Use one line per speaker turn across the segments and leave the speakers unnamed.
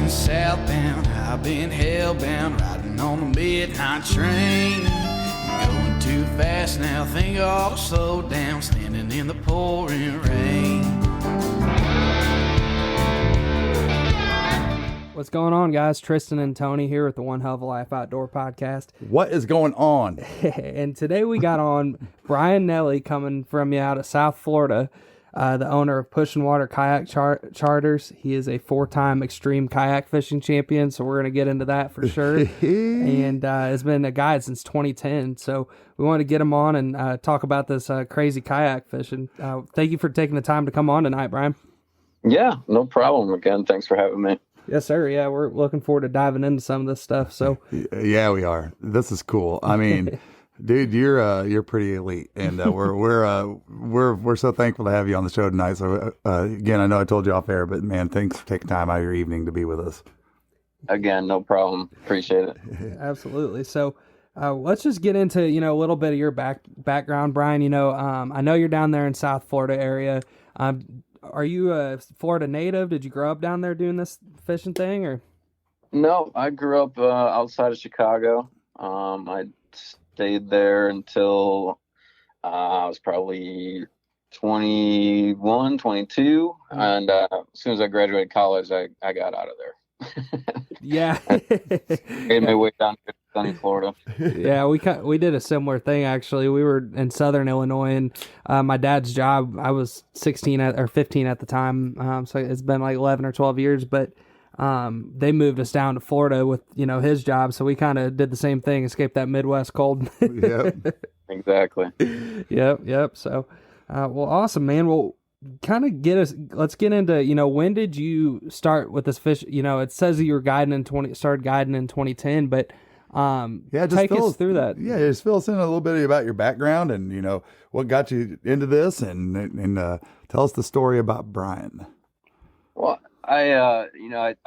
southbound, I've been hellbound, riding on the midnight train. Going too fast now, think I ought to slow down, standing in the pouring rain.
What's going on, guys? Tristan and Tony here with the One Hell of a Life Outdoor podcast.
What is going on?
And today we got on Brian Nelli, coming from you out of South Florida, the owner of Pushin Kayak Charters. He is a 4-time extreme kayak fishing champion, so we're going to get into that for sure. And has been a guide since 2010, so we want to get him on and talk about this crazy kayak fishing. Thank you for taking the time to come on tonight, Brian.
Yeah, no problem. Again, thanks for having me.
Yes, sir. Yeah, we're looking forward to diving into some of this stuff. So,
yeah, we are. This is cool. I mean, dude, you're pretty elite, and we're so thankful to have you on the show tonight. So, again, I know I told you off air, but man, thanks for taking time out of your evening to be with us.
Again, no problem. Appreciate it.
Absolutely. So, let's just get into a little bit of your background, Brian. I know you're down there in South Florida area. Are you a Florida native? Did you grow up down there doing this fishing thing, or?
No, I grew up outside of Chicago. I stayed there until I was probably 21, 22. And as soon as I graduated college, I got out of there.
Yeah.
Made my way down to sunny Florida.
Yeah, we did a similar thing, actually. We were in Southern Illinois, and my dad's job, I was 16 or 15 at the time, so it's been like 11 or 12 years, but they moved us down to Florida with his job, so we kind of did the same thing, escaped that Midwest cold.
Yep.
Exactly.
Yep. So well, awesome, man. Well, kind of let's get into when did you start with this fish? It says that you were started guiding in 2010, but just take us through that.
Yeah, just fill us in a little bit about your background and what got you into this, and tell us the story about Brian.
Well, I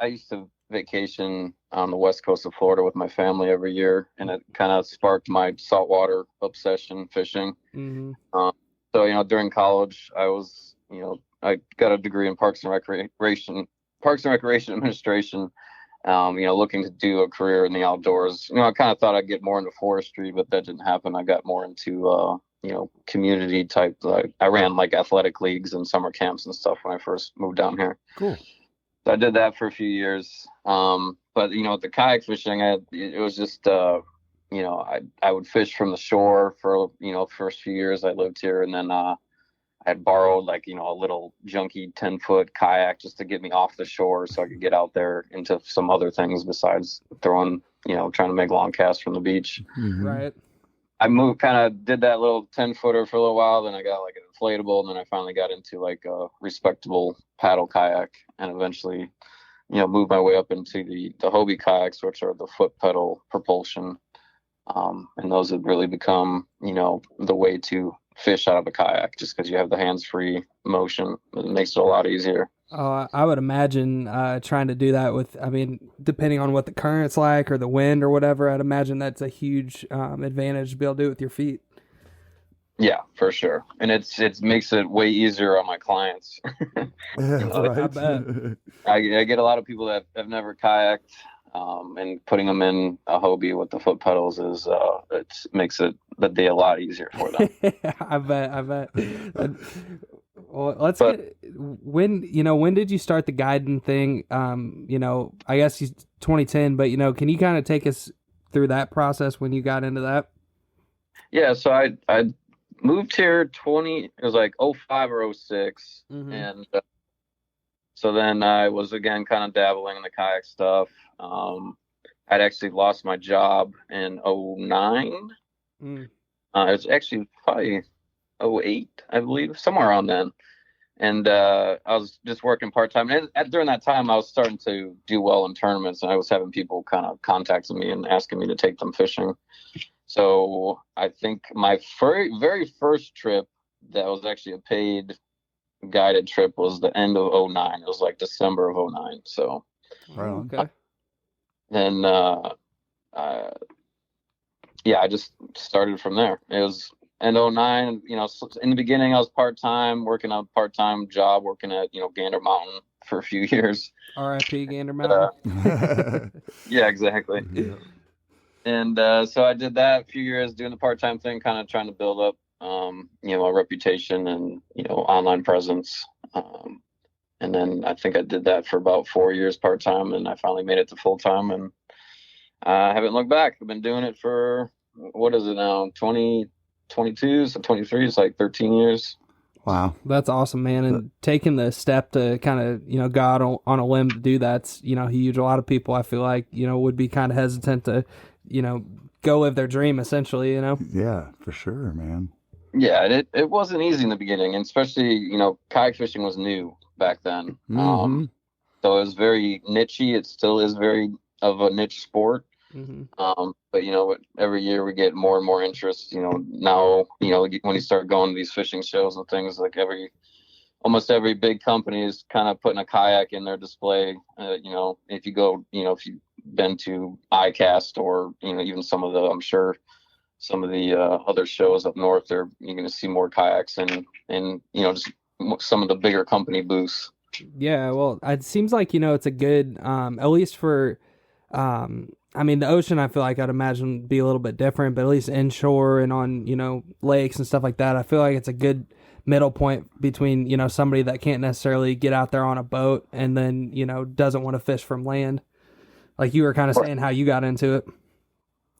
used to vacation on the west coast of Florida with my family every year, and it kind of sparked my saltwater obsession, fishing.
Mm-hmm.
So during college, I was I got a degree in Parks and Recreation Administration. Looking to do a career in the outdoors. I kind of thought I'd get more into forestry, but that didn't happen. I got more into community type. I ran like athletic leagues and summer camps and stuff when I first moved down here.
Cool.
So I did that for a few years. But the kayak fishing, it was just I would fish from the shore for first few years I lived here, and then I had borrowed a little junky 10-foot kayak just to get me off the shore so I could get out there into some other things besides trying to make long casts from the beach.
Mm-hmm.
Right.
I did that little 10-footer for a little while. Then I got like an inflatable, and then I finally got into like a respectable paddle kayak, and eventually, moved my way up into the Hobie kayaks, which are the foot pedal propulsion. And those have really become, the way to fish out of a kayak, just because you have the hands-free motion. It makes it a lot easier.
I would imagine trying to do that depending on what the current's like or the wind or whatever, I'd imagine that's a huge advantage to be able to do it with your feet.
Yeah, for sure. And it makes it way easier on my clients.
Right.
I bet.
I get a lot of people that have never kayaked, and putting them in a Hobie with the foot pedals it makes the day a lot easier for them.
I bet. Well, when did you start the guiding thing? I guess 2010, but can you kind of take us through that process when you got into that?
Yeah, so I moved here it was like 05 or 06.
Mm-hmm.
And so then I was again kind of dabbling in the kayak stuff. I'd actually lost my job in 09. It was actually probably 08, I believe, somewhere around then. And I was just working part-time. And during that time, I was starting to do well in tournaments, and I was having people kind of contacting me and asking me to take them fishing. So I think my very first trip that was actually a paid guided trip was the end of 09. It was like December of 09. So
okay.
Then I just started from there. It was and '09, in the beginning I was part-time, working a part-time job, working at, Gander Mountain for a few years.
R.I.P. Gander Mountain.
Yeah, exactly.
Yeah.
And so I did that a few years, doing the part-time thing, kind of trying to build up, a reputation and, online presence. And then I think I did that for about 4 years part-time, and I finally made it to full-time, and I haven't looked back. I've been doing it for, what is it now, 2022, so 23 is like 13 years.
Wow.
That's awesome, man. And taking the step to kind of, go out on a limb to do that's, huge. A lot of people, I feel like, would be kind of hesitant to, go live their dream, essentially,
Yeah, for sure, man.
Yeah, it wasn't easy in the beginning, and especially, kayak fishing was new back then.
Mm-hmm.
So it was very nichey. It still is very of a niche sport.
Mm-hmm.
But every year we get more and more interest. Now, when you start going to these fishing shows and things, like almost every big company is kind of putting a kayak in their display. If you go, if you've been to ICAST or even I'm sure some of the other shows up north, you're going to see more kayaks and just some of the bigger company booths.
Yeah, well, it seems like, it's a good, at least for, the ocean, I feel like I'd imagine would be a little bit different, but at least inshore and on, lakes and stuff like that, I feel like it's a good middle point between, somebody that can't necessarily get out there on a boat and then, doesn't want to fish from land. Like you were kind of saying how you got into it.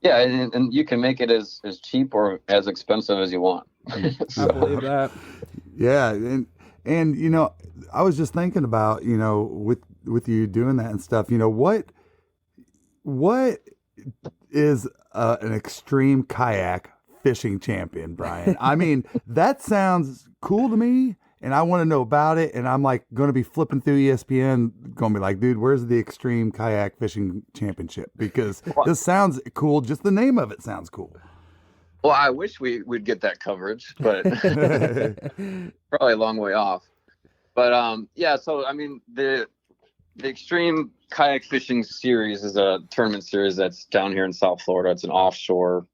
Yeah, and you can make it as cheap or as expensive as you want.
I believe that.
Yeah, and I was just thinking about with you doing that and stuff. What is an extreme kayak fishing champion, Brian? I mean, that sounds cool to me, and I want to know about it. And I'm like going to be flipping through ESPN, going to be like, dude, where's the extreme kayak fishing championship? Because this sounds cool. Just the name of it sounds cool.
Well, I wish we'd get that coverage, but probably a long way off. But yeah, so the Extreme Kayak Fishing Series is a tournament series that's down here in South Florida. It's an offshore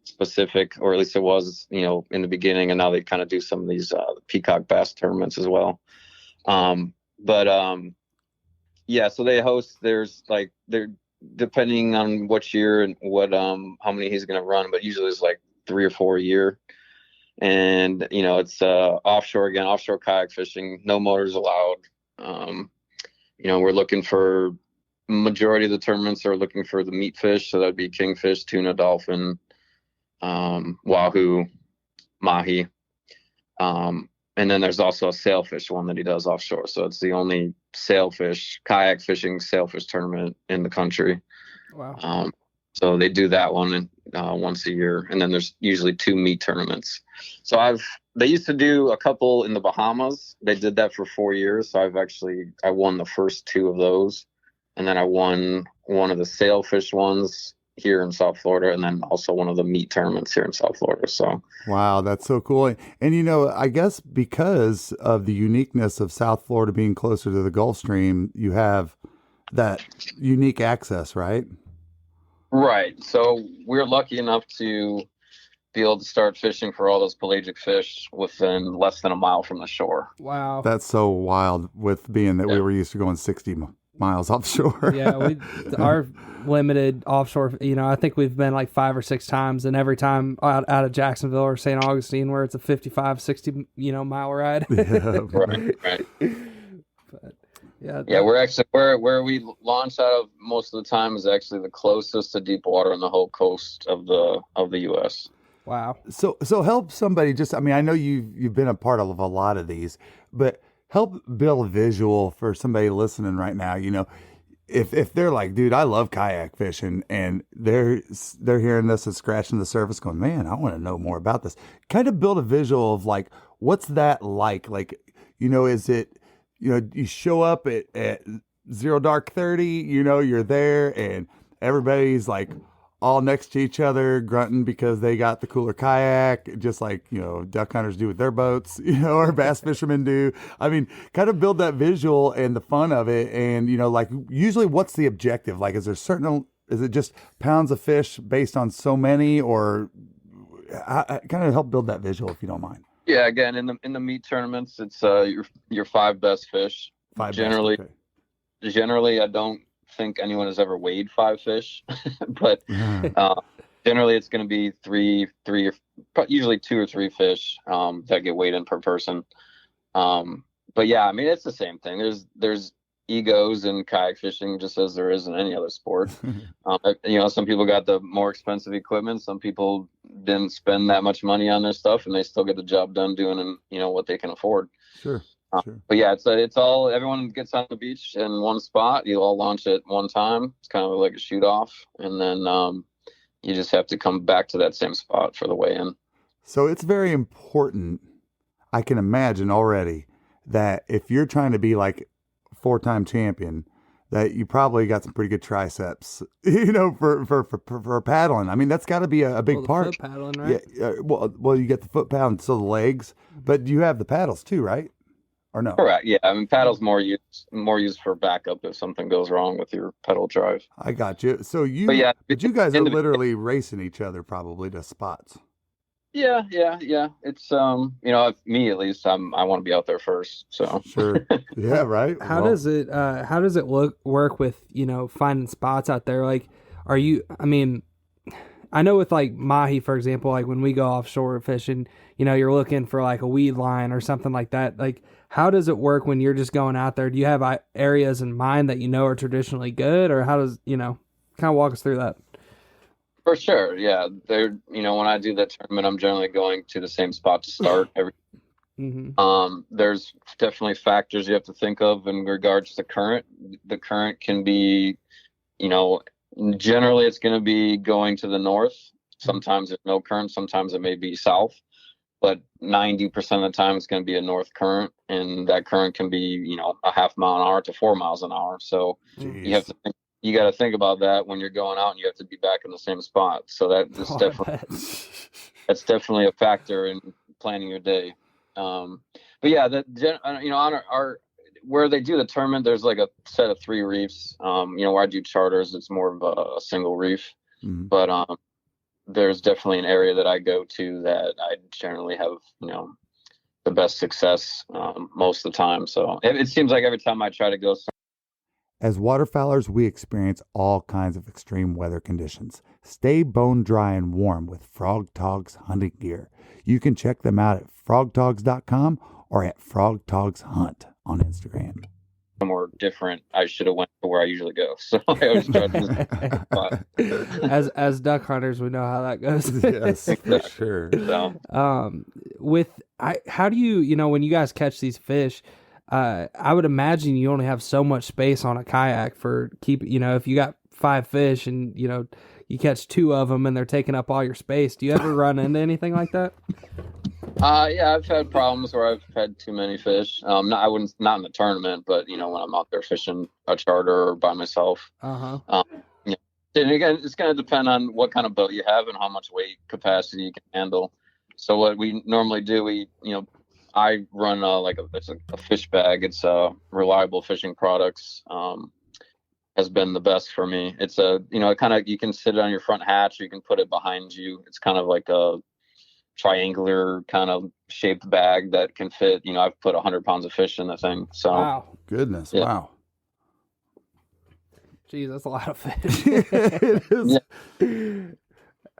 specific, or at least it was, in the beginning, and now they kind of do some of these peacock bass tournaments as well. Yeah, so they host. They're depending on which year and what how many he's going to run, but usually it's like 3 or 4 a year. And it's offshore kayak fishing, no motors allowed. We're looking for, majority of the tournaments are looking for the meat fish, so that'd be kingfish, tuna, dolphin, wahoo, mahi, and then there's also a sailfish one that he does offshore. So it's the only kayak fishing sailfish tournament in the country.
Wow.
So they do that one once a year, and then there's usually 2 meat tournaments. So they used to do a couple in the Bahamas. They did that for 4 years. So I won the first 2 of those, and then I won one of the sailfish ones here in South Florida, and then also one of the meat tournaments here in South Florida. So
wow, that's so cool. And I guess because of the uniqueness of South Florida being closer to the Gulf Stream, you have that unique access, right?
Right. So we're lucky enough to be able to start fishing for all those pelagic fish within less than a mile from the shore.
Wow.
That's so wild, with being that we were used to going 60 miles offshore.
Yeah, our limited offshore, I think we've been like 5 or 6 times, and every time out of Jacksonville or St. Augustine, where it's a 55, 60, mile ride.
Yeah.
Right.
But yeah,
we're actually where we launch out of most of the time is actually the closest to deep water on the whole coast of the U.S.
Wow.
So help somebody I know you've been a part of a lot of these, but help build a visual for somebody listening right now. If they're like, dude, I love kayak fishing, and they're hearing this and scratching the surface going, man, I want to know more about this. Kind of build a visual of like, what's that like? Like, is it, you show up at 0 dark 30, you're there and everybody's like all next to each other grunting because they got the cooler kayak, just like, duck hunters do with their boats, or bass fishermen do. I mean, kind of build that visual and the fun of it. And, like usually what's the objective? Like, is it just pounds of fish based on so many, or kind of help build that visual if you don't mind.
Yeah, again, in the meat tournaments, it's your 5 best fish. Generally,
Best, okay.
generally, I don't think anyone has ever weighed 5 fish, but generally it's going to be three, or usually 2 or 3 fish that get weighed in per person. But yeah, I mean, it's the same thing. There's egos in kayak fishing, just as there is in any other sport. Some people got the more expensive equipment. Some people didn't spend that much money on their stuff, and they still get the job done doing, what they can afford.
Sure. Sure.
But yeah, it's all, everyone gets on the beach in one spot. You all launch at one time. It's kind of like a shoot off, and then you just have to come back to that same spot for the weigh-in.
So it's very important, I can imagine already, that if you're trying to be like 4-time champion, that you probably got some pretty good triceps, for paddling. I mean, that's got to be a big part.
Foot paddling, right?
Yeah. Well, you get the foot paddling, so the legs, but you have the paddles too, right? Or no?
Correct. Yeah, I mean, paddle's more used for backup if something goes wrong with your pedal drive.
I got you. So you guys are literally racing each other probably to spots.
Yeah. It's me at least, I want to be out there first. So
sure. Yeah, right.
How does it work with, finding spots out there? Like, I know with like mahi, for example, like when we go offshore fishing, you're looking for like a weed line or something like that. Like, how does it work when you're just going out there? Do you have areas in mind that are traditionally good, or how does, kind of walk us through that?
For sure. Yeah. When I do that tournament, I'm generally going to the same spot to start every. Mm-hmm. There's definitely factors you have to think of in regards to the current. The current can be, generally it's going to be going to the north. Sometimes there's no current. Sometimes it may be south, but 90% of the time it's going to be a north current, and that current can be, a half mile an hour to 4 miles an hour. So Jeez. You got to think about that when you're going out, and you have to be back in the same spot. So that's definitely a factor in planning your day. But yeah, on our where they do the tournament, there's like a set of 3 reefs. Where I do charters, it's more of a single reef. Mm-hmm. But there's definitely an area that I go to that I generally have, the best success most of the time. So it seems like every time I try to go.
As waterfowlers, we experience all kinds of extreme weather conditions. Stay bone dry and warm with Frog Togs hunting gear. You can check them out at frogtogs.com or at Frog Togs Hunt on Instagram.
More different, I should have went to where I usually go. So I always try
to as duck hunters, we know how that goes.
Yes, for sure.
So,
how do you, when you guys catch these fish, I would imagine you only have so much space on a kayak for if you got 5 fish and, you catch 2 of them and they're taking up all your space. Do you ever run into anything like that?
Yeah, I've had problems where I've had too many fish. Not in the tournament, but when I'm out there fishing a charter or by myself.
Uh-huh.
And again, it's going to depend on what kind of boat you have and how much weight capacity you can handle. So what we normally do, I run it's a fish bag. It's Reliable Fishing Products. Has been the best for me. It's you can sit it on your front hatch, or you can put it behind you. It's kind of like a triangular kind of shaped bag that can fit, I've put 100 pounds of fish in the thing. So
wow,
goodness.
Yeah.
Wow.
Geez, that's a lot of fish.
It is.
Yeah.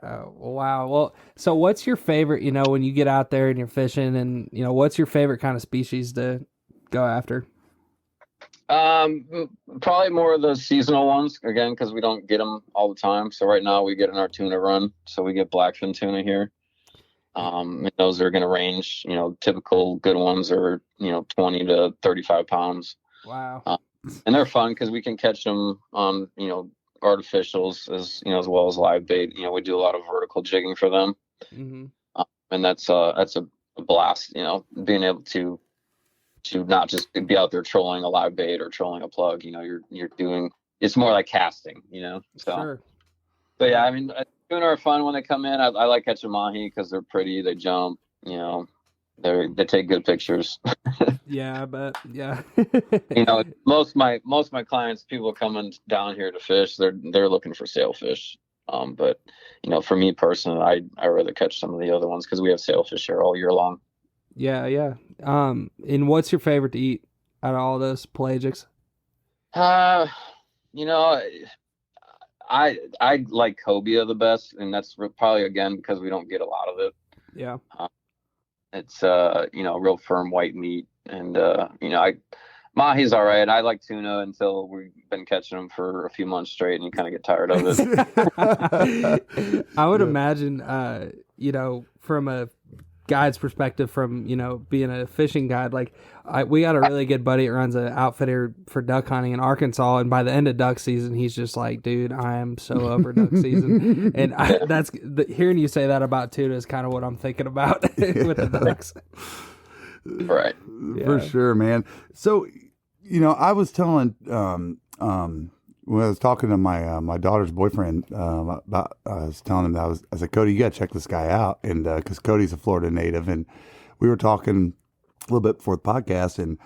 Wow. Well, so what's your favorite, when you get out there and you're fishing, and, what's your favorite kind of species to go after?
Probably more of the seasonal ones, again, because we don't get them all the time. So right now we get in our tuna run. So we get blackfin tuna here. And those are going to range, typical good ones are, 20 to 35 pounds.
Wow.
And they're fun because we can catch them on, artificials as well as live bait. We do a lot of vertical jigging for them.
Mm-hmm.
And that's a blast, being able to not just be out there trolling a live bait or trolling a plug. You're doing, it's more like casting, so
Sure.
But yeah, I mean, tuna are fun when they come in. I like catching mahi because they're pretty, they jump, they take good pictures.
Yeah, but yeah.
Most of my clients, people coming down here to fish, they're looking for sailfish. But for me personally, I rather catch some of the other ones because we have sailfish here all year long.
Yeah, yeah. And what's your favorite to eat out of all those pelagics?
You know, I like cobia the best, and that's probably again because we don't get a lot of it.
Yeah.
It's real firm white meat, and mahi's all right. I like tuna until we've been catching them for a few months straight, and you kind of get tired of
it. I would imagine, from a guide's perspective, from being a fishing guide, like we got a really good buddy that runs an outfitter for duck hunting in Arkansas, and by the end of duck season, he's just like, dude, I am so over duck season. And hearing you say that about tuna is kind of what I'm thinking about with the ducks.
Right.
For sure, man. So, I was telling, when I was talking to my daughter's boyfriend about, I was telling him that I said, Cody, you got to check this guy out, and because Cody's a Florida native, and we were talking a little bit before the podcast, and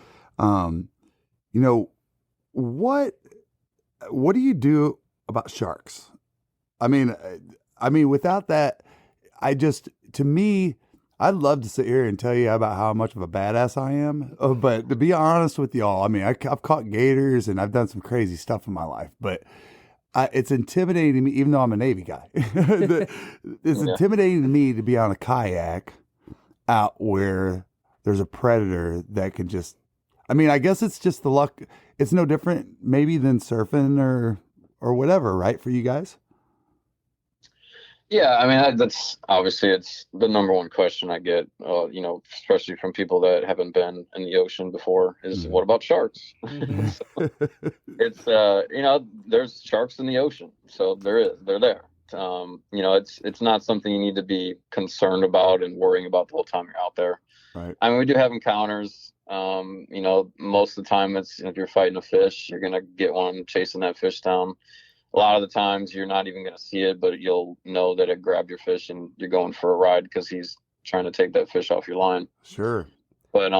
what do you do about sharks? I mean, without that, to me, I'd love to sit here and tell you about how much of a badass I am, but to be honest with y'all, I mean, I've caught gators and I've done some crazy stuff in my life, but it's intimidating to me, even though I'm a Navy guy. It's intimidating to me to be on a kayak out where there's a predator that can just, I guess it's just the luck. It's no different maybe than surfing or whatever, right? For you guys?
Yeah, that's obviously it's the number one question I get, especially from people that haven't been in the ocean before is what about sharks?
Mm-hmm.
So it's, there's sharks in the ocean. So they're there. It's not something you need to be concerned about and worrying about the whole time you're out there.
Right.
We do have encounters. Most of the time it's, if you're fighting a fish, you're going to get one chasing that fish down. A lot of the times you're not even going to see it, but you'll know that it grabbed your fish and you're going for a ride because he's trying to take that fish off your line.
Sure.
But,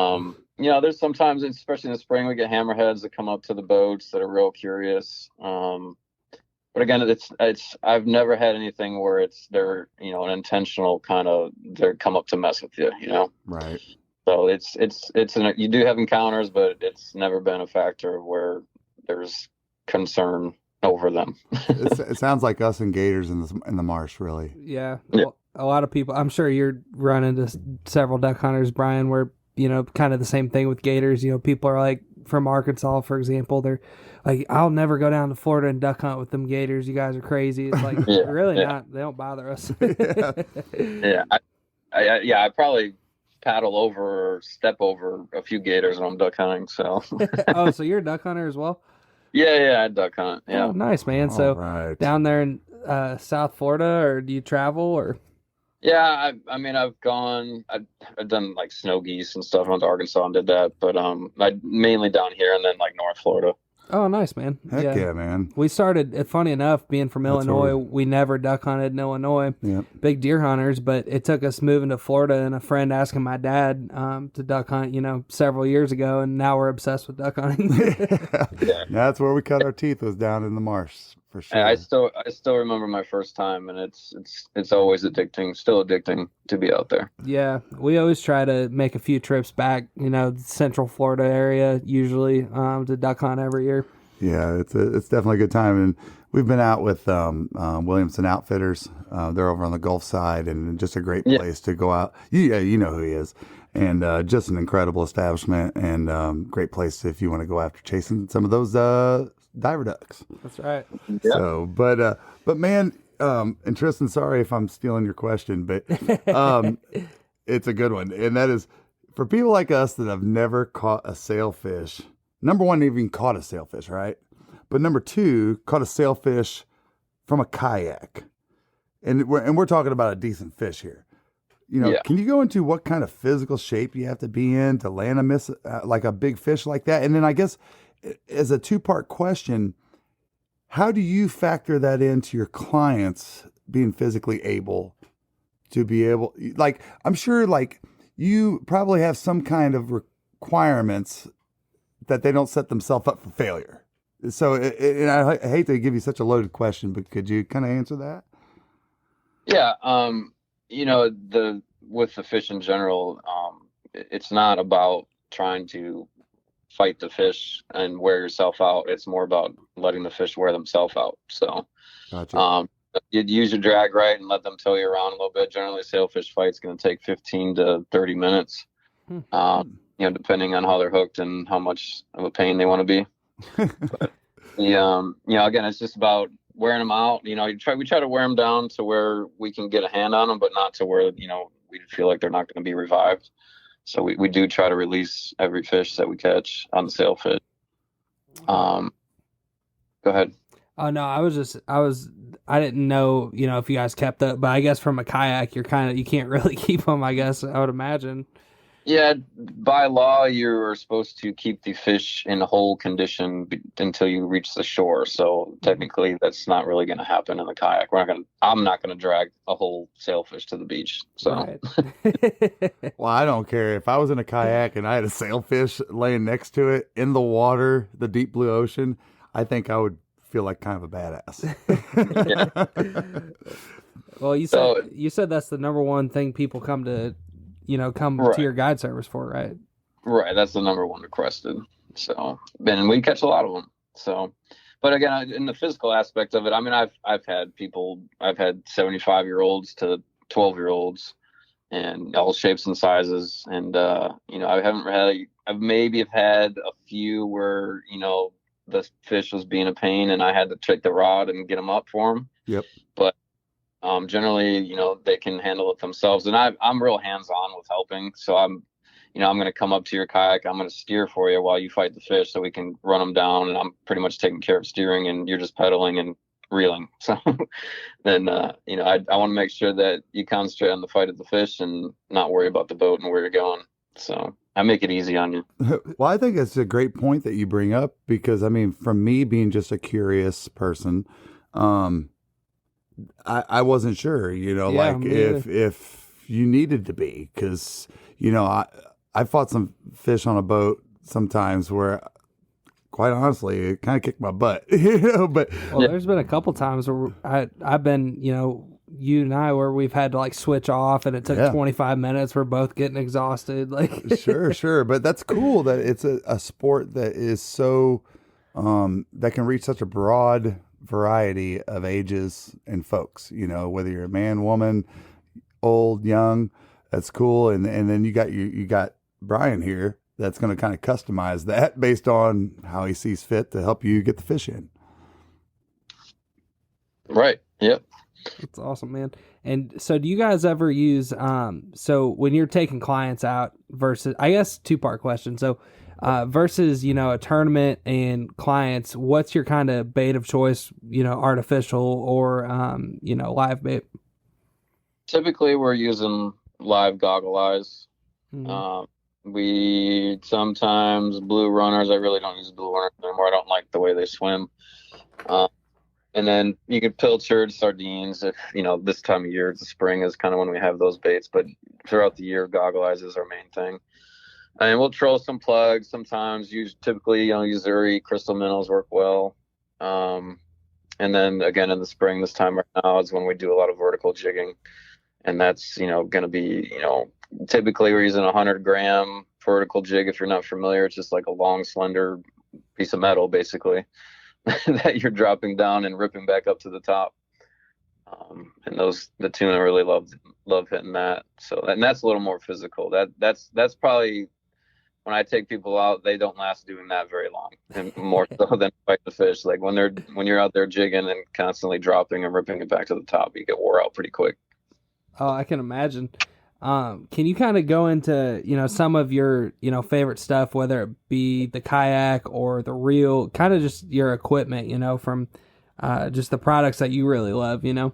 there's sometimes, especially in the spring, we get hammerheads that come up to the boats that are real curious. But again, I've never had anything where they're an intentional kind of, they come up to mess with you,
Right.
So you do have encounters, but it's never been a factor where there's concern over them.
It sounds like us and gators in the marsh, really.
Yeah. Well, a lot of people, I'm sure you're running into several duck hunters, Brian, where, kind of the same thing with gators. People are like, from Arkansas, for example, they're like, I'll never go down to Florida and duck hunt with them gators. You guys are crazy. It's like, really not. They don't bother us.
I probably paddle over or step over a few gators when I'm duck hunting. So.
Oh, so you're a duck hunter as well?
Yeah, I duck hunt. Yeah.
Oh, nice, man. So down there in South Florida, or do you travel, or?
Yeah, I've done like snow geese and stuff. I went to Arkansas and did that, but I mainly down here and then like North Florida.
Oh, nice, man.
Heck yeah, man.
We started, funny enough, being from Illinois, we never duck hunted in Illinois.
Yep.
Big deer hunters, but it took us moving to Florida and a friend asking my dad to duck hunt, several years ago, and now we're obsessed with duck hunting.
Yeah. That's where we cut our teeth, was down in the marsh, for sure.
I still remember my first time, and it's always addicting, still addicting to be out there.
Yeah, we always try to make a few trips back, Central Florida area, usually to duck hunt every year.
Yeah, it's definitely a good time, and we've been out with Williamson Outfitters. They're over on the Gulf side, and just a great place to go out. Yeah, you know who he is, and just an incredible establishment, and great place if you want to go after chasing some of those diver ducks.
That's right.
Yeah.
So, but man, and Tristan, sorry if I'm stealing your question, but it's a good one, and that is for people like us that have never caught a sailfish. Number one, even caught a sailfish, right? But number two, caught a sailfish from a kayak, and we're talking about a decent fish here. Can you go into what kind of physical shape you have to be in to land like a big fish like that? And then I guess as a two-part question, how do you factor that into your clients being physically able to be able, like, I'm sure like you probably have some kind of requirements that they don't set themselves up for failure. So, and I hate to give you such a loaded question, but could you kind of answer that?
Yeah, with the fish in general, it's not about trying to fight the fish and wear yourself out. It's more about letting the fish wear themselves out. So,
Gotcha.
you'd use your drag right and let them tow you around a little bit. Generally, a sailfish fight's going to take 15 to 30 minutes, depending on how they're hooked and how much of a pain they want to be. But again, it's just about wearing them out. We try to wear them down to where we can get a hand on them, but not to where, we feel like they're not going to be revived. So we do try to release every fish that we catch on the sailfish. Go ahead.
Oh no, I didn't know, if you guys kept up, but I guess from a kayak, you can't really keep them, I guess, I would imagine.
Yeah, by law, you're supposed to keep the fish in whole condition until you reach the shore. So technically, that's not really going to happen in the kayak. I'm not going to drag a whole sailfish to the beach. So,
right.
Well, I don't care if I was in a kayak and I had a sailfish laying next to it in the water, the deep blue ocean. I think I would feel like kind of a badass.
Well, you said that's the number one thing people come to. To your guide service for, right?
Right. That's the number one requested. So, and we catch a lot of them. So, but again, in the physical aspect of it, I mean, I've had 75-year-olds to 12-year-olds and all shapes and sizes. And, I've maybe have had a few where, the fish was being a pain and I had to take the rod and get them up for them.
Yep.
But generally, they can handle it themselves. And I'm real hands-on with helping. So I'm going to come up to your kayak. I'm going to steer for you while you fight the fish so we can run them down. And I'm pretty much taking care of steering and you're just pedaling and reeling. So then, I want to make sure that you concentrate on the fight of the fish and not worry about the boat and where you're going. So I make it easy on you.
Well, I think it's a great point that you bring up because, I mean, from me being just a curious person, I wasn't sure, if you needed to be, because, I fought some fish on a boat sometimes where, quite honestly, it kind of kicked my butt, but.
Well, there's been a couple times where I've been, you and I, where we've had to switch off and it took 25 minutes. We're both getting exhausted.
Sure. But that's cool that it's a sport that is so, that can reach such a broad variety of ages and folks, whether you're a man, woman, old, young, that's cool. And then you got Brian here that's going to kind of customize that based on how he sees fit to help you get the fish in.
Right. Yep.
That's awesome, man. And so do you guys ever use, so when you're taking clients out versus, I guess 2-part question. So, versus, a tournament and clients, what's your kind of bait of choice, artificial or, live bait?
Typically we're using live goggle eyes.
Mm-hmm.
We sometimes blue runners. I really don't use blue runners anymore. I don't like the way they swim. And then you can pilchard sardines if, this time of year, the spring is kind of when we have those baits, but throughout the year, goggle eyes is our main thing. And we'll troll some plugs sometimes. Typically, Uzuri, crystal minnows work well. And then again in the spring, this time right now is when we do a lot of vertical jigging, and that's going to be typically we're using a 100-gram vertical jig. If you're not familiar, it's just like a long, slender piece of metal, basically, that you're dropping down and ripping back up to the top. And the tuna really love hitting that. So, and that's a little more physical. That's probably. When I take people out, they don't last doing that very long, and more so than fight the fish. Like when you're out there jigging and constantly dropping and ripping it back to the top, you get wore out pretty quick.
Oh, I can imagine. Can you kind of go into, some of your, favorite stuff, whether it be the kayak or the reel, kind of just your equipment, from just the products that you really love,
Yeah,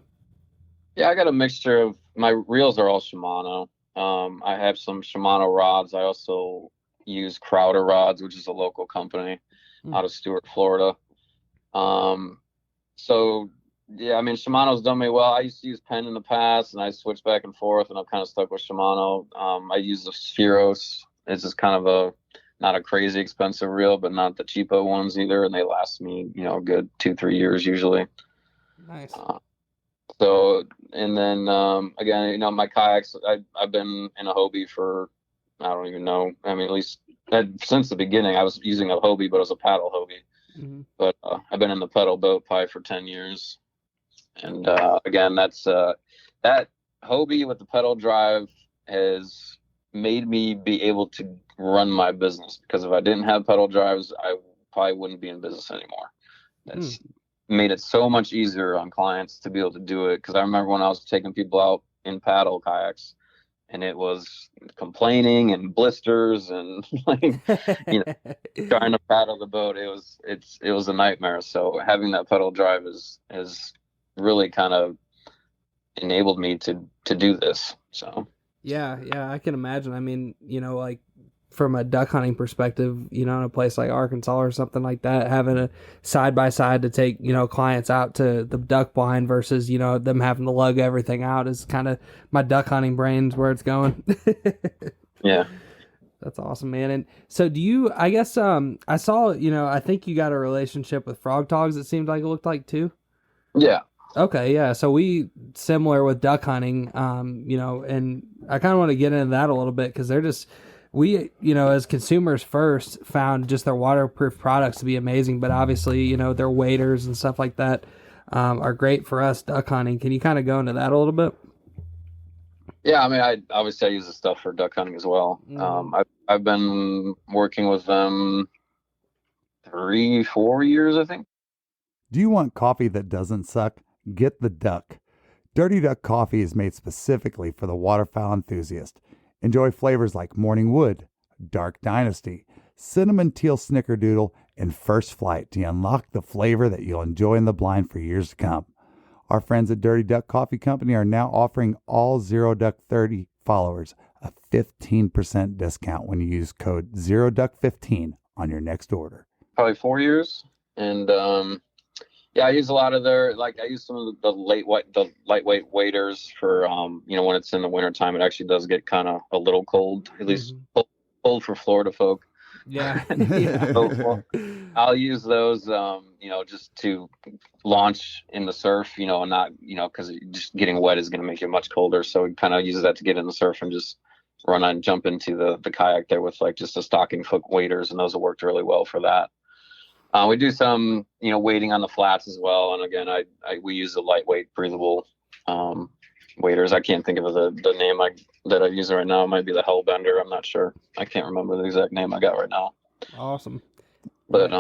I got a mixture of, my reels are all Shimano. I have some Shimano rods. I also use Crowder Rods, which is a local company out of Stuart, Florida. So yeah, I mean, Shimano's done me well. I used to use Penn in the past and I switched back and forth and I've kind of stuck with Shimano. I use the Spheros. It's just kind of not a crazy expensive reel, but not the cheapo ones either. And they last me, a good 2-3 years usually.
Nice.
So, and then again, my kayaks. I've been in a Hobie for, I don't even know. I mean, at least since the beginning, I was using a Hobie, but it was a paddle Hobie.
Mm-hmm.
But I've been in the pedal boat probably for 10 years, and again, that's that Hobie with the pedal drive has made me be able to run my business, because if I didn't have pedal drives, I probably wouldn't be in business anymore. That's made it so much easier on clients to be able to do it. Because I remember when I was taking people out in paddle kayaks, and it was complaining and blisters and like trying to paddle the boat. It was a nightmare. So having that pedal drive is really kind of enabled me to do this. So
yeah, I can imagine. I mean, like from a duck hunting perspective, in a place like Arkansas or something like that, having a side by side to take, clients out to the duck blind versus, them having to lug everything out is kind of my duck hunting brain's where it's going.
yeah.
That's awesome, man. And so do you, I guess, I saw, I think you got a relationship with Frog Togs, it seemed like it looked like too.
Yeah.
Okay, yeah. So we similar with duck hunting, and I kind of want to get into that a little bit because they're just, we, as consumers first found just their waterproof products to be amazing, but obviously, their waders and stuff like that are great for us duck hunting. Can you kind of go into that a little bit?
Yeah, I mean, I obviously use the stuff for duck hunting as well. I've been working with them 3-4 years, I think.
Do you want coffee that doesn't suck? Get the Duck. Dirty Duck coffee is made specifically for the waterfowl enthusiast. Enjoy flavors like Morning Wood, Dark Dynasty, Cinnamon Teal Snickerdoodle, and First Flight to unlock the flavor that you'll enjoy in the blind for years to come. Our friends at Dirty Duck Coffee Company are now offering all Zero Duck 30 followers a 15% discount when you use code ZeroDuck15 on your next order.
Probably 4 years. And yeah, I use a lot of I use some of the lightweight waders for, when it's in the wintertime, it actually does get kind of a little cold, at least cold for Florida folk.
Yeah.
So, I'll use those, just to launch in the surf, and not, because just getting wet is going to make it much colder. So we kind of use that to get in the surf and just run and jump into the kayak there with like just a stocking foot waders. And those have worked really well for that. We do some, wading on the flats as well. And again, we use the lightweight breathable waders. I can't think of the name that I use right now. It might be the Hellbender. I'm not sure. I can't remember the exact name I got right now.
Awesome.
But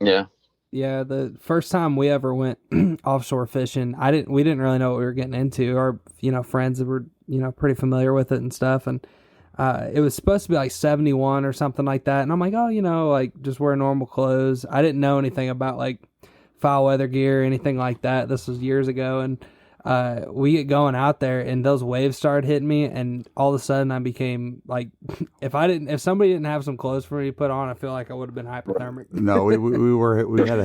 yeah.
Yeah, the first time we ever went offshore fishing, we didn't really know what we were getting into. Our, friends that were, pretty familiar with it and stuff. And it was supposed to be like 71 or something like that. And I'm like, oh, like just wear normal clothes. I didn't know anything about like foul weather gear or anything like that. This was years ago. And we get going out there and those waves started hitting me. And all of a sudden I became like, if somebody didn't have some clothes for me to put on, I feel like I would have been hypothermic.
No, we had a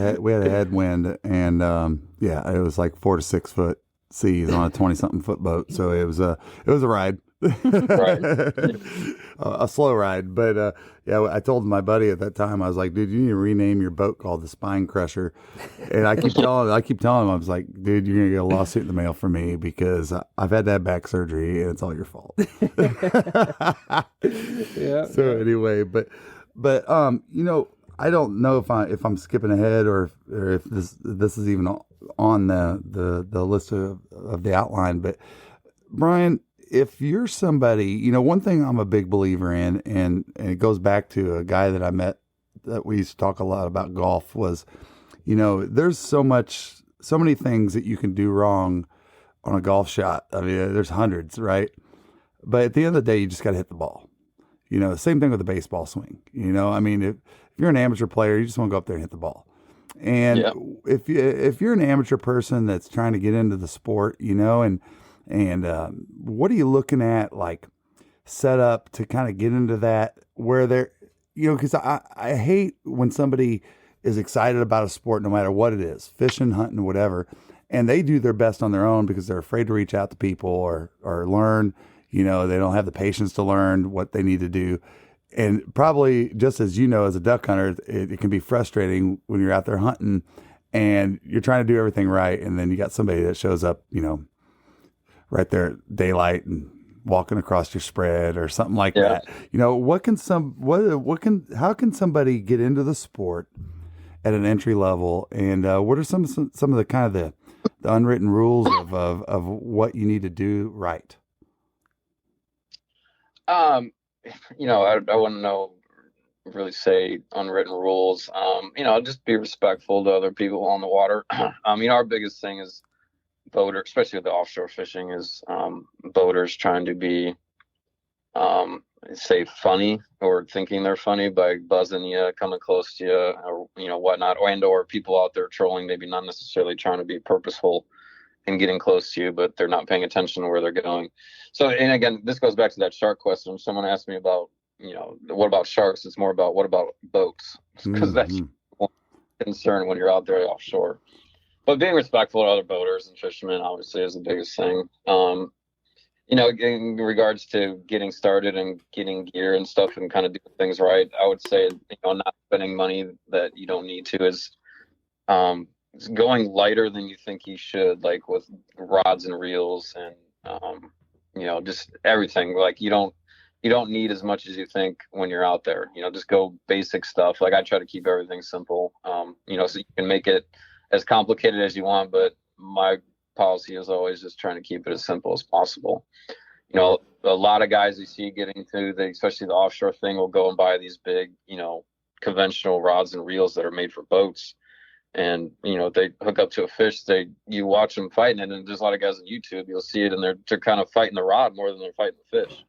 headwind, and it was like 4 to 6 foot seas on a 20-something foot boat. So it was a ride. A slow ride, but I told my buddy at that time, I was like, dude, you need to rename your boat called the Spine Crusher. And I keep telling him, I was like, dude, you're gonna get a lawsuit in the mail from me because I've had to have back surgery and it's all your fault.
Yeah.
So anyway, but I don't know if I'm skipping ahead or if this is even on the list of the outline, but Brian, if you're somebody, one thing I'm a big believer in, and it goes back to a guy that I met that we used to talk a lot about golf was, there's so many things that you can do wrong on a golf shot. I mean, there's hundreds, right? But at the end of the day, you just got to hit the ball. Same thing with the baseball swing. I mean, if you're an amateur player, you just want to go up there and hit the ball. And if you're an amateur person that's trying to get into the sport, and what are you looking at, like, set up to kind of get into that where they're, because I hate when somebody is excited about a sport, no matter what it is, fishing, hunting, whatever, and they do their best on their own because they're afraid to reach out to people or learn, they don't have the patience to learn what they need to do. And probably just as as a duck hunter, it can be frustrating when you're out there hunting and you're trying to do everything right, and then you got somebody that shows up, right there at daylight and walking across your spread or something like that. How can somebody get into the sport at an entry level, and what are some of the kind of the unwritten rules of what you need to do right?
I wouldn't know really say unwritten rules. Just be respectful to other people on the water. Our biggest thing is boater, especially with the offshore fishing, is boaters trying to be say funny or thinking they're funny by buzzing you, coming close to you, or whatnot, or people out there trolling, maybe not necessarily trying to be purposeful in getting close to you, but they're not paying attention to where they're going. So, and again, this goes back to that shark question. Someone asked me about, what about sharks? It's more about what about boats, because that's one concern when you're out there offshore. But being respectful to other boaters and fishermen obviously is the biggest thing. In regards to getting started and getting gear and stuff and kind of doing things right, I would say, not spending money that you don't need to is going lighter than you think you should, like with rods and reels and, just everything. Like you don't need as much as you think when you're out there. Just go basic stuff. Like I try to keep everything simple, so you can make it as complicated as you want, but my policy is always just trying to keep it as simple as possible. A lot of guys you see getting to especially the offshore thing will go and buy these big, conventional rods and reels that are made for boats. And, they hook up to a fish, you watch them fighting it, and there's a lot of guys on YouTube, you'll see it, and they're kind of fighting the rod more than they're fighting the fish.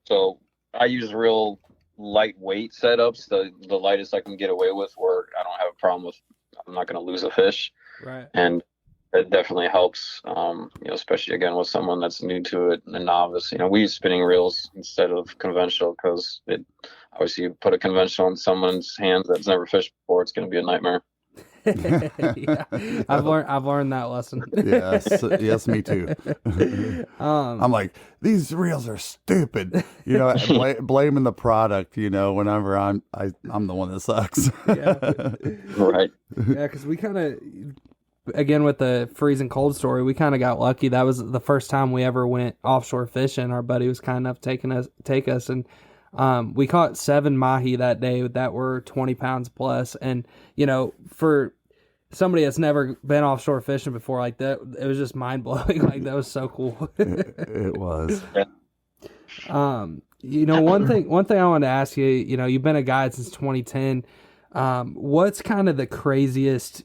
So I use real lightweight setups, the lightest I can get away with, where I don't have a problem with, I'm not going to lose a fish.
Right.
And it definitely helps, especially again with someone that's new to it and a novice. We use spinning reels instead of conventional, because it obviously you put a conventional in someone's hands that's never fished before, it's going to be a nightmare.
Yeah, I've learned that lesson.
Yes, me too. I'm like, these reels are stupid. Blaming the product. Whenever I'm the one that sucks.
Yeah.
Right.
Yeah, because we kind of, again with the freezing cold story, we kind of got lucky. That was the first time we ever went offshore fishing. Our buddy was kind enough to take us, and we caught 7 mahi that day that were 20 pounds plus. And for somebody that's never been offshore fishing before, like that, it was just mind blowing. Like that was so cool.
It was.
One thing I wanted to ask you, you've been a guide since 2010. What's kind of the craziest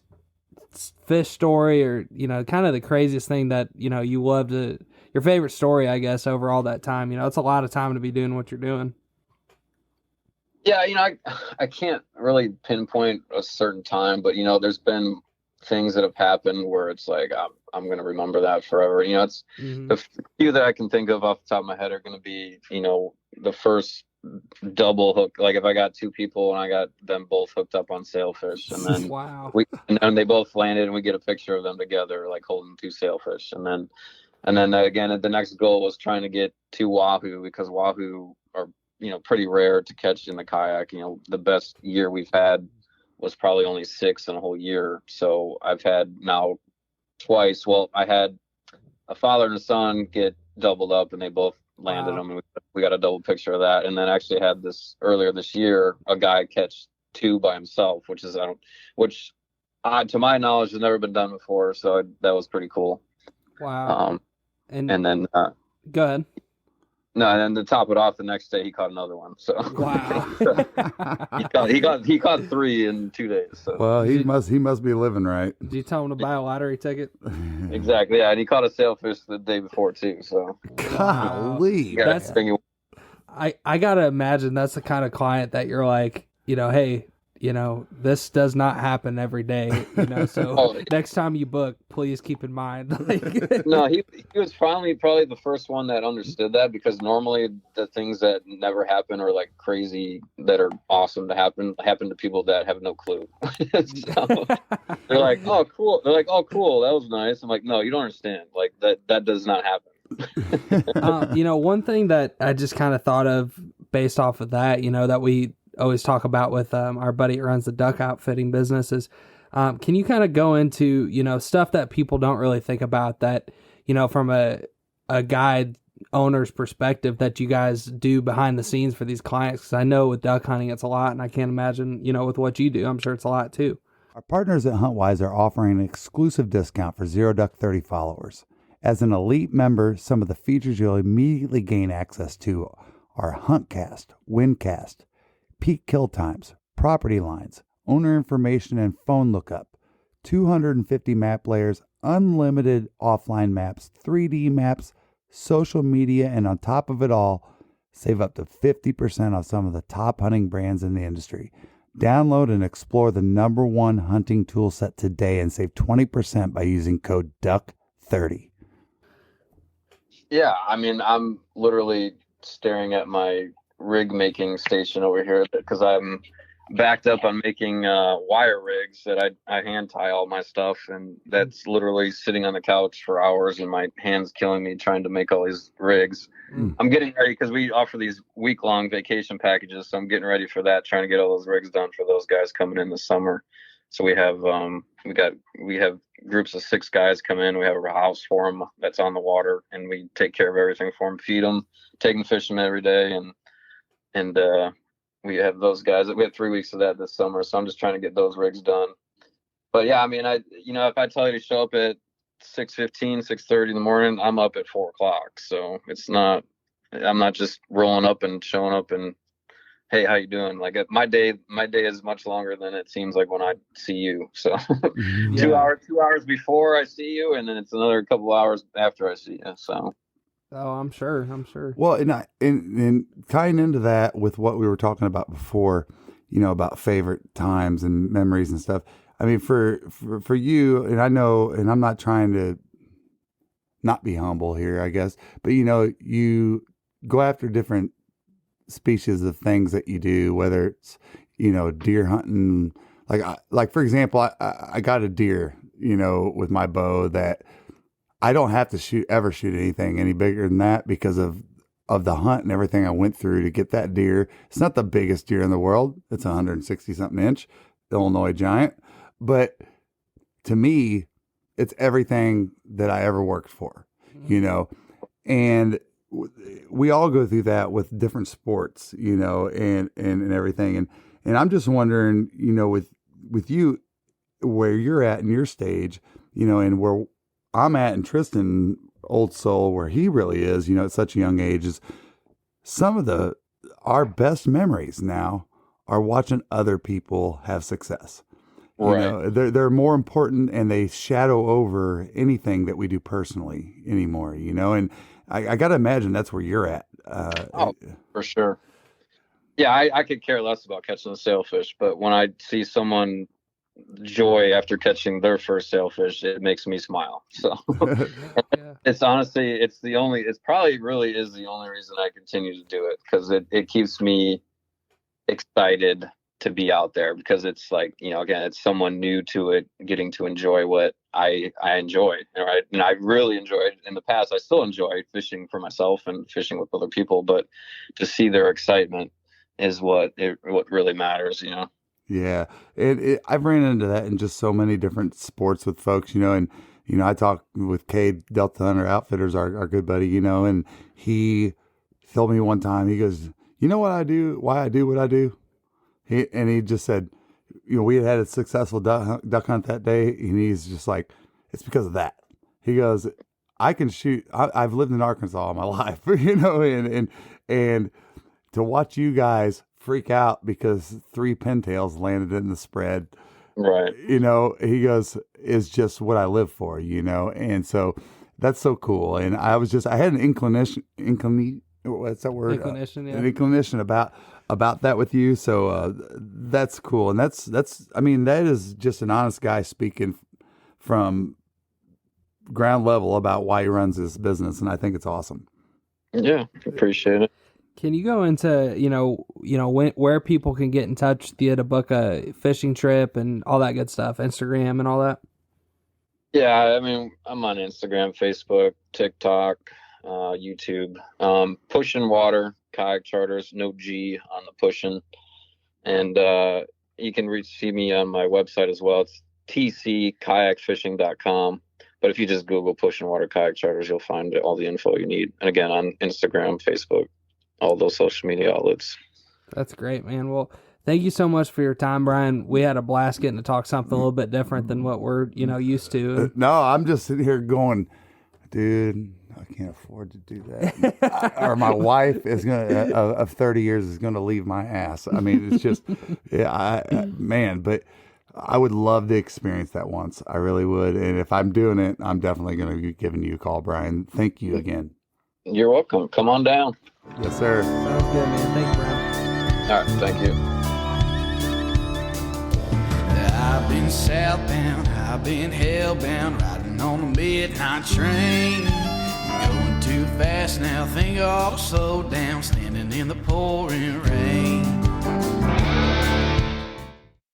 fish story, or kind of the craziest thing that you love to, your favorite story, I guess, over all that time? It's a lot of time to be doing what you're doing.
Yeah, I can't really pinpoint a certain time, but there's been things that have happened where it's like I'm going to remember that forever. It's the few that I can think of off the top of my head are going to be the first double hook. Like if I got 2 people and I got them both hooked up on sailfish, and then
wow,
and they both landed, and we get a picture of them together, like holding 2 sailfish, and then again the next goal was trying to get 2 wahoo, because wahoo are pretty rare to catch in the kayak. The best year we've had was probably only 6 in a whole year. So I've had now twice. Well, I had a father and a son get doubled up, and they both landed them, and we got a double picture of that. And then actually had this earlier this year, a guy catch 2 by himself, which to my knowledge has never been done before. So that was pretty cool.
Wow.
And then
go ahead.
No, and then to top it off, the next day he caught another one. So
wow,
he caught 3 in 2 days. So.
Well, he must be living right.
Did you tell him to buy a lottery ticket?
Exactly. Yeah, and he caught a sailfish the day before too. So
golly,
I gotta imagine that's the kind of client that you're like, hey, this does not happen every day, so next time you book, please keep in mind.
No, he was finally probably the first one that understood that, because normally the things that never happen or like crazy that are awesome to happen to people that have no clue. So they're like, oh, cool. They're like, oh, cool. That was nice. I'm like, no, you don't understand. Like that does not happen.
One thing that I just kind of thought of based off of that, that we always talk about with our buddy who runs the duck outfitting business is Can you kind of go into, stuff that people don't really think about that, from a guide owner's perspective that you guys do behind the scenes for these clients? Because I know with duck hunting, it's a lot, and I can't imagine, with what you do, I'm sure it's a lot too.
Our partners at Huntwise are offering an exclusive discount for Zero Duck 30 followers. As an elite member, some of the features you'll immediately gain access to are Huntcast, Windcast, peak kill times, property lines, owner information and phone lookup, 250 map layers, unlimited offline maps, 3D maps, social media, and on top of it all, save up to 50% off some of the top hunting brands in the industry. Download and explore the #1 hunting tool set today and save 20% by using code DUCK30.
Yeah, I mean, I'm literally staring at my rig making station over here because I'm backed up on making wire rigs that I hand tie all my stuff, and that's literally sitting on the couch for hours and my hands killing me trying to make all these rigs. I'm getting ready because we offer these week-long vacation packages, so I'm getting ready for that, trying to get all those rigs done for those guys coming in this summer. So we have we have groups of 6 guys come in. We have a house for them that's on the water, and we take care of everything for them, feed them, take them fishing every day, and we have those guys. We have 3 weeks of that this summer, so I'm just trying to get those rigs done. But yeah, I mean, if I tell you to show up at 6:15, 6:30 in the morning, I'm up at 4 o'clock. So I'm not just rolling up and showing up and, hey, how you doing? Like my day is much longer than it seems like when I see you. So 2 hours before I see you, and then it's another couple hours after I see you. So.
Oh, I'm sure.
Well, and tying into that with what we were talking about before, about favorite times and memories and stuff. I mean, for you, and I know, and I'm not trying to not be humble here, I guess, but you go after different species of things that you do, whether it's, deer hunting, like for example, I got a deer, with my bow that I don't have to ever shoot anything any bigger than that because of the hunt and everything I went through to get that deer. It's not the biggest deer in the world. It's 160 something inch Illinois giant. But to me, it's everything that I ever worked for, and we all go through that with different sports, and everything. And I'm just wondering, with you, where you're at in your stage, and where I'm at, and Tristan, old soul, where he really is, at such a young age, is some of our best memories now are watching other people have success.
Right.
They're more important, and they shadow over anything that we do personally anymore, and I got to imagine that's where you're at.
For sure. Yeah, I could care less about catching a sailfish, but when I see someone joy after catching their first sailfish, it makes me smile. So it's honestly, it probably really is the only reason I continue to do it, because it keeps me excited to be out there, because it's like, again, it's someone new to it getting to enjoy what I enjoyed. Right. And I really enjoyed in the past. I still enjoy fishing for myself and fishing with other people, but to see their excitement is what really matters,
Yeah. I've ran into that in just so many different sports with folks, and, I talk with Cade Delta Hunter Outfitters, our good buddy, and he told me one time, he goes, what I do, why I do what I do? He just said, we had a successful duck hunt that day, and he's just like, it's because of that. He goes, I can shoot. I've lived in Arkansas all my life, and to watch you guys freak out because 3 pintails landed in the spread,
right?
He goes, is just what I live for, and so that's so cool. And I had an inclination. What's that word?
Inclination, yeah.
An inclination about that with you. So that's cool. And that's, I mean, that is just an honest guy speaking from ground level about why he runs this business. And I think it's awesome.
Yeah. Appreciate it.
Can you go into, where people can get in touch with you to book a fishing trip and all that good stuff, Instagram and all that?
Yeah. I mean, I'm on Instagram, Facebook, TikTok, YouTube, Pushin Water, Kayak Charters, no G on the Pushin. And you can see me on my website as well. It's tckayakfishing.com. But if you just Google Pushin Water Kayak Charters, you'll find all the info you need. And again, on Instagram, Facebook, all those social media outlets.
That's great, man. Well, thank you so much for your time, Brian. We had a blast getting to talk something a little bit different than what we're, used to.
No, I'm just sitting here going, dude, I can't afford to do that. Or my wife is going to, of 30 years, is going to leave my ass. I mean, it's just, man, but I would love to experience that once. I really would. And if I'm doing it, I'm definitely going to be giving you a call, Brian. Thank you again.
You're welcome. Come on down.
Yes, sir.
Sounds good, man. Thanks, Brian.
All right. Thank you.
I've been southbound, I've been hellbound, riding on a midnight train. Going too fast now, think I ought to slow down, standing in the pouring rain.